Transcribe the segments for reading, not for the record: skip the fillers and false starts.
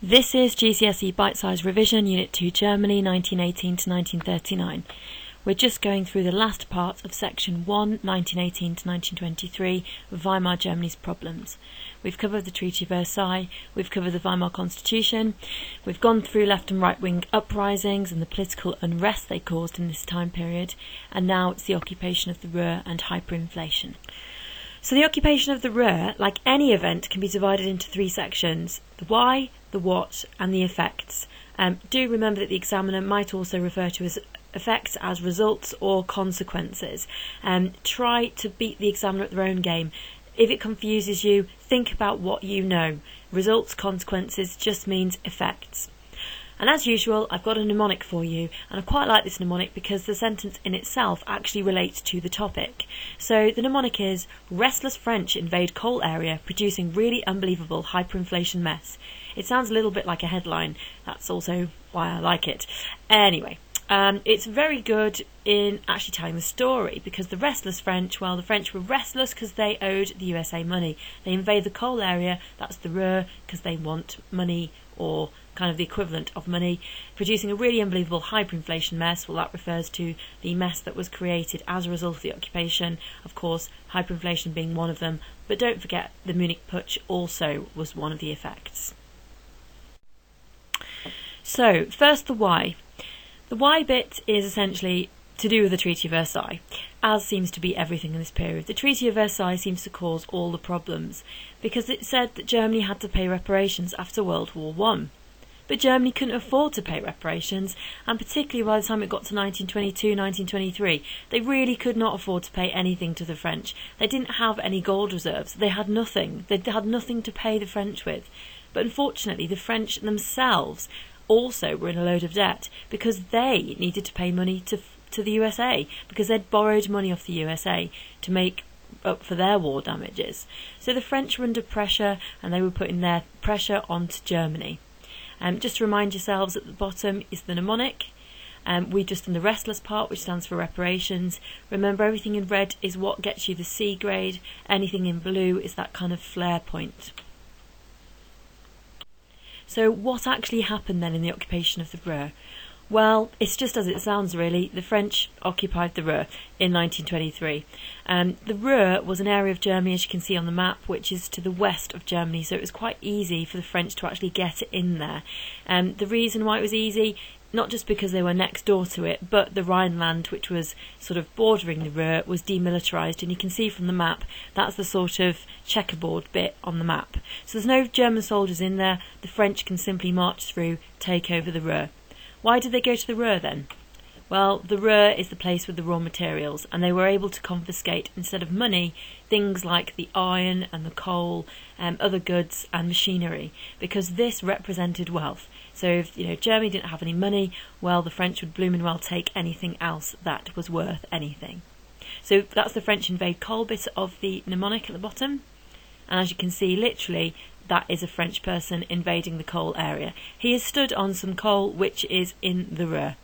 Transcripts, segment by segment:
This is GCSE Bite-Size Revision, Unit 2, Germany, 1918 to 1939. We're just going through the last part of Section 1, 1918 to 1923, of Weimar Germany's problems. We've covered the Treaty of Versailles, we've covered the Weimar Constitution, we've gone through left and right-wing uprisings and the political unrest they caused in this time period, and now it's the occupation of the Ruhr and hyperinflation. So the occupation of the Ruhr, like any event, can be divided into three sections: the why, the what, and the effects. Do remember that the examiner might also refer to as effects as results or consequences. Try to beat the examiner at their own game. If it confuses you, think about what you know. Results, consequences just means effects. And as usual, I've got a mnemonic for you, and I quite like this mnemonic because the sentence in itself actually relates to the topic. So the mnemonic is: restless French invade coal area, producing really unbelievable hyperinflation mess. It sounds a little bit like a headline. That's also why I like it. Anyway, it's very good in actually telling the story, because the restless French, well, the French were restless because they owed the USA money. They invade the coal area, that's the Ruhr, because they want money, or kind of the equivalent of money, producing a really unbelievable hyperinflation mess. Well, that refers to the mess that was created as a result of the occupation, of course, hyperinflation being one of them, but don't forget the Munich Putsch also was one of the effects. So, first the why. The why bit is essentially to do with the Treaty of Versailles, as seems to be everything in this period. The Treaty of Versailles seems to cause all the problems, because it said that Germany had to pay reparations after World War I. But Germany couldn't afford to pay reparations, and particularly by the time it got to 1922, 1923, they really could not afford to pay anything to the French. They didn't have any gold reserves. They had nothing. They had nothing to pay the French with. But unfortunately, the French themselves also were in a load of debt, because they needed to pay money to the USA, because they'd borrowed money off the USA to make up for their war damages. So the French were under pressure, and they were putting their pressure onto Germany. Just to remind yourselves, at the bottom is the mnemonic. We've just done the restless part, which stands for reparations. Remember, everything in red is what gets you the C grade. Anything in blue is that kind of flare point. So what actually happened then in the occupation of the Ruhr? Well, it's just as it sounds, really. The French occupied the Ruhr in 1923. The Ruhr was an area of Germany, as you can see on the map, which is to the west of Germany, so it was quite easy for the French to actually get in there. The reason why it was easy, not just because they were next door to it, but the Rhineland, which was sort of bordering the Ruhr, was demilitarised, and you can see from the map, that's the sort of checkerboard bit on the map. So there's no German soldiers in there. The French can simply march through, take over the Ruhr. Why did they go to the Ruhr then? Well, the Ruhr is the place with the raw materials, and they were able to confiscate, instead of money, things like the iron and the coal, other goods and machinery, because this represented wealth. So if Germany didn't have any money, well, the French would blooming well take anything else that was worth anything. So that's the French invade coal bit of the mnemonic at the bottom, and as you can see, literally, that is a French person invading the coal area. He has stood on some coal which is in the Ruhr.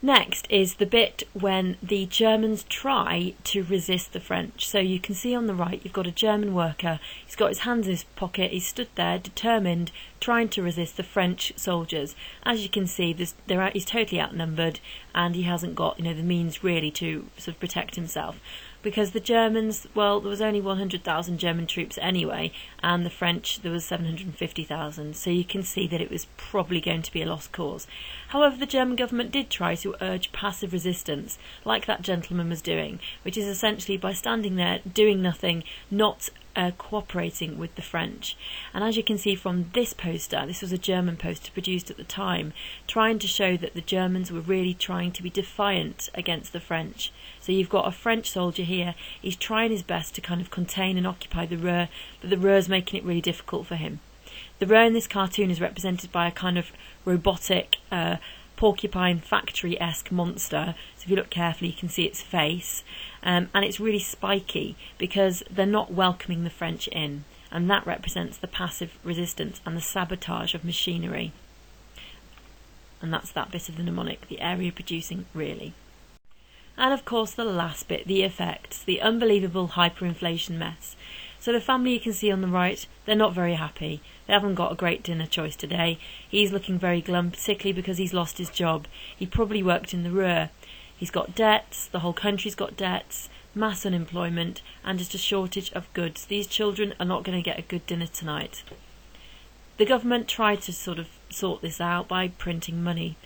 Next is the bit when the Germans try to resist the French. So you can see on the right, you've got a German worker. He's got his hands in his pocket. He's stood there, determined, trying to resist the French soldiers. As you can see, he's totally outnumbered, and he hasn't got the means really to sort of protect himself. Because the Germans, well, there was only 100,000 German troops anyway, and the French, there was 750,000, so you can see that it was probably going to be a lost cause. However, the German government did try to urge passive resistance, like that gentleman was doing, which is essentially by standing there, doing nothing, not cooperating with the French. And as you can see from this poster, this was a German poster produced at the time, trying to show that the Germans were really trying to be defiant against the French. So you've got a French soldier here, he's trying his best to kind of contain and occupy the Ruhr, but the Ruhr's making it really difficult for him. The Ruhr in this cartoon is represented by a kind of robotic porcupine factory-esque monster. So if you look carefully, you can see its face. And it's really spiky because they're not welcoming the French in. And that represents the passive resistance and the sabotage of machinery. And that's that bit of the mnemonic, the area producing really. And of course the last bit, the effects, the unbelievable hyperinflation mess. So the family you can see on the right, they're not very happy. They haven't got a great dinner choice today. He's looking very glum, particularly because he's lost his job. He probably worked in the Ruhr. He's got debts, the whole country's got debts, mass unemployment, and just a shortage of goods. These children are not going to get a good dinner tonight. The government tried to sort this out by printing money.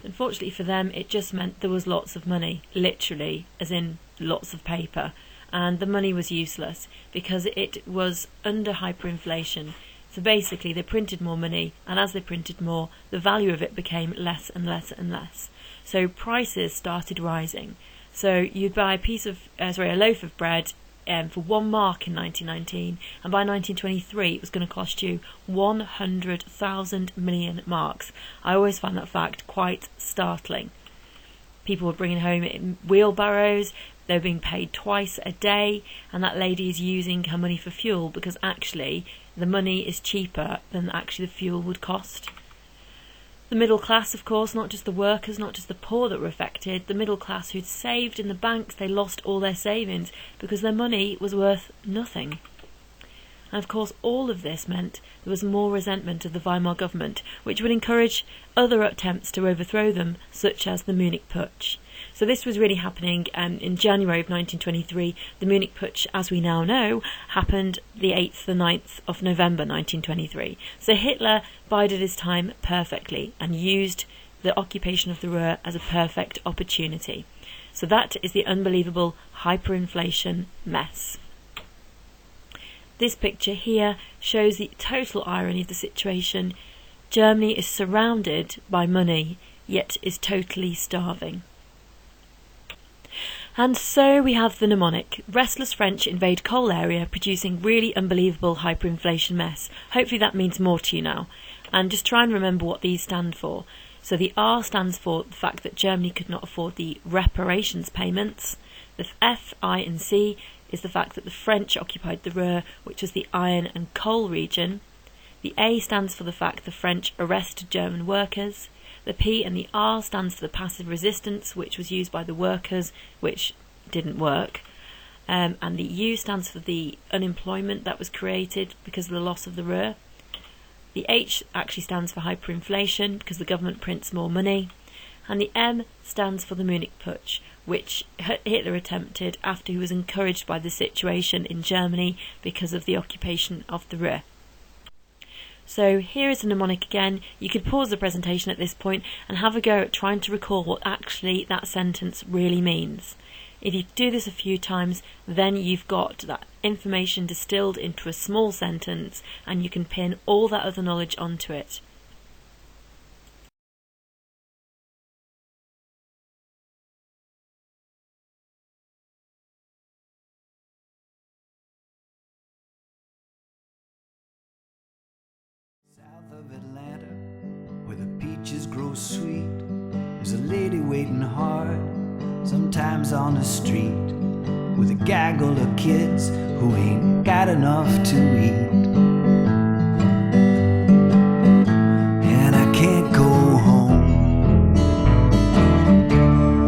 Unfortunately for them, it just meant there was lots of money, literally, as in lots of paper, and the money was useless because it was under hyperinflation. So basically they printed more money, and as they printed more, the value of it became less and less and less. So prices started rising. So you'd buy a loaf of bread for 1 mark in 1919, and by 1923 it was going to cost you 100,000 million marks. I always find that fact quite startling. People were bringing home in wheelbarrows, they were being paid twice a day, and that lady is using her money for fuel because actually the money is cheaper than actually the fuel would cost. The middle class, of course, not just the workers, not just the poor that were affected, the middle class who'd saved in the banks, they lost all their savings because their money was worth nothing. And of course all of this meant there was more resentment of the Weimar government, which would encourage other attempts to overthrow them, such as the Munich Putsch. So this was really happening in January of 1923. The Munich Putsch, as we now know, happened the 8th, the 9th of November 1923. So Hitler bided his time perfectly and used the occupation of the Ruhr as a perfect opportunity. So that is the unbelievable hyperinflation mess. This picture here shows the total irony of the situation. Germany is surrounded by money, yet is totally starving. And so we have the mnemonic. Restless French invade coal area, producing really unbelievable hyperinflation mess. Hopefully that means more to you now. And just try and remember what these stand for. So the R stands for the fact that Germany could not afford the reparations payments. The F, I and C is the fact that the French occupied the Ruhr, which was the iron and coal region. The A stands for the fact the French arrested German workers. The P and the R stands for the passive resistance, which was used by the workers, which didn't work. And the U stands for the unemployment that was created because of the loss of the Ruhr. The H actually stands for hyperinflation because the government prints more money. And the M stands for the Munich Putsch, which Hitler attempted after he was encouraged by the situation in Germany because of the occupation of the Ruhr. So here is a mnemonic again. You could pause the presentation at this point and have a go at trying to recall what actually that sentence really means. If you do this a few times, then you've got that information distilled into a small sentence and you can pin all that other knowledge onto it. Of Atlanta, where the peaches grow sweet, there's a lady waiting hard, sometimes on the street, with a gaggle of kids who ain't got enough to eat. And I can't go home,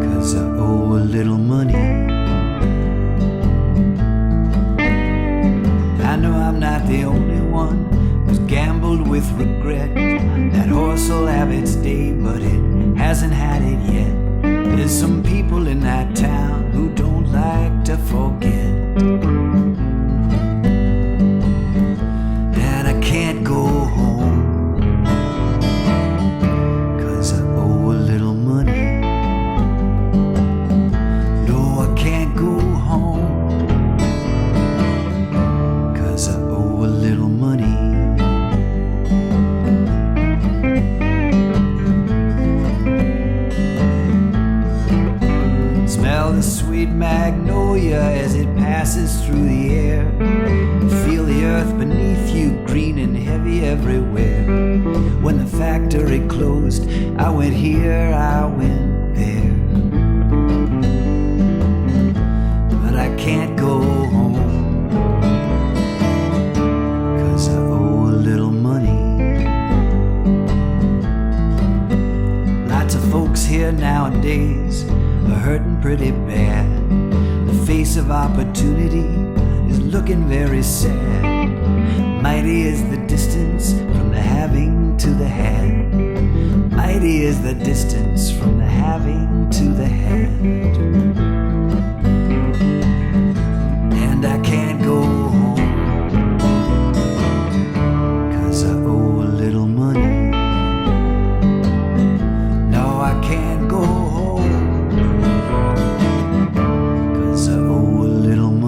'cause I owe a little money. I know I'm not the only one who's gambled with regret. That horse'll have its day, but it hasn't had it yet. There's some people in that town who don't like to forget. And I can't go home, 'cause I owe a little money. No, I can't go home, 'cause I owe a little money. Smell the sweet magnolia as it passes through the air. Feel the earth beneath you, green and heavy everywhere. When the factory closed, I went here, I went there. But I can't go home, 'cause I owe a little money. Lots of folks here nowadays are hurting pretty bad. The face of opportunity is is looking very sad. Mighty is the distance from the having to the had. Mighty is the distance from the having to the had. And I can't go home, 'cause I owe a little money. No, I can't go home, 'cause I owe a little money.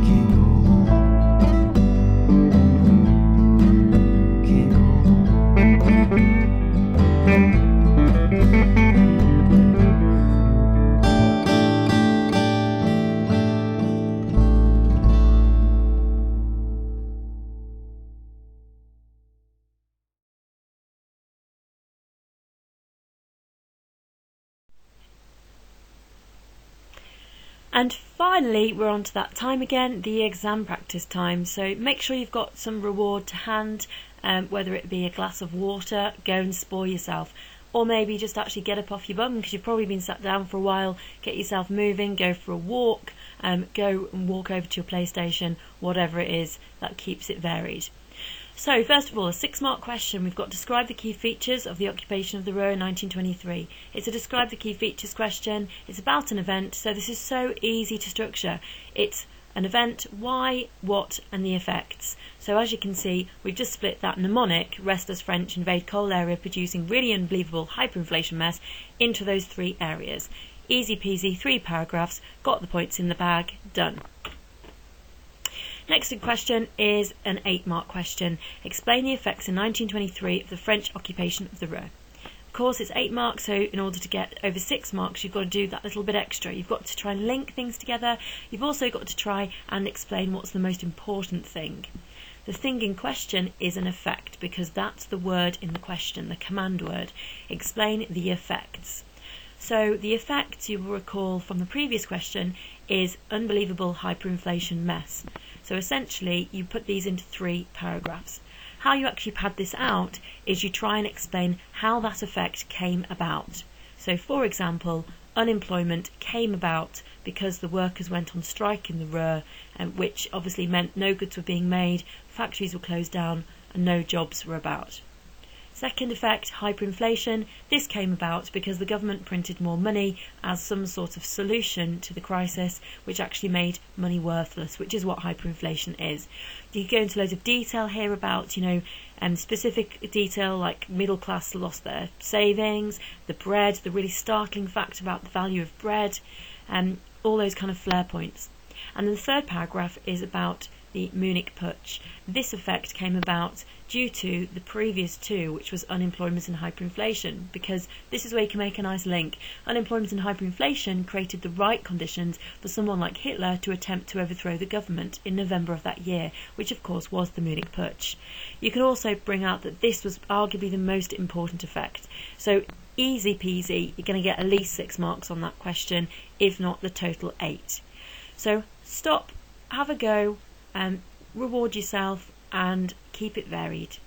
Can't go home, can't go home. And finally, we're on to that time again, the exam practice time. So make sure you've got some reward to hand, whether it be a glass of water, go and spoil yourself. Or maybe just actually get up off your bum because you've probably been sat down for a while, get yourself moving, go for a walk, go and walk over to your PlayStation, whatever it is that keeps it varied. So first of all, a 6-mark question. We've got describe the key features of the occupation of the Ruhr in 1923. It's a describe the key features question. It's about an event, so this is so easy to structure. It's an event, why, what, and the effects. So as you can see, we've just split that mnemonic, Restless, French, Invade, coal area, producing really unbelievable hyperinflation mess, into those 3 areas. Easy peasy, 3 paragraphs, got the points in the bag, done. Next question is an 8-mark question. Explain the effects in 1923 of the French occupation of the Ruhr. Of course, it's 8 marks, so in order to get over 6 marks, you've got to do that little bit extra. You've got to try and link things together. You've also got to try and explain what's the most important thing. The thing in question is an effect, because that's the word in the question, the command word. Explain the effects. So the effects, you will recall from the previous question, is unbelievable hyperinflation mess. So essentially, you put these into 3 paragraphs. How you actually pad this out is you try and explain how that effect came about. So for example, unemployment came about because the workers went on strike in the Ruhr, which obviously meant no goods were being made, factories were closed down, and no jobs were about. Second effect, hyperinflation. This came about because the government printed more money as some sort of solution to the crisis, which actually made money worthless, which is what hyperinflation is. You go into loads of detail here about, specific detail like middle class lost their savings, the bread, the really startling fact about the value of bread, all those kind of flair points. And then the third paragraph is about the Munich Putsch. This effect came about due to the previous 2, which was unemployment and hyperinflation, because this is where you can make a nice link. Unemployment and hyperinflation created the right conditions for someone like Hitler to attempt to overthrow the government in November of that year, which of course was the Munich Putsch. You can also bring out that this was arguably the most important effect. So easy peasy, you're going to get at least 6 marks on that question, if not the total 8. So stop, have a go, reward yourself and keep it varied.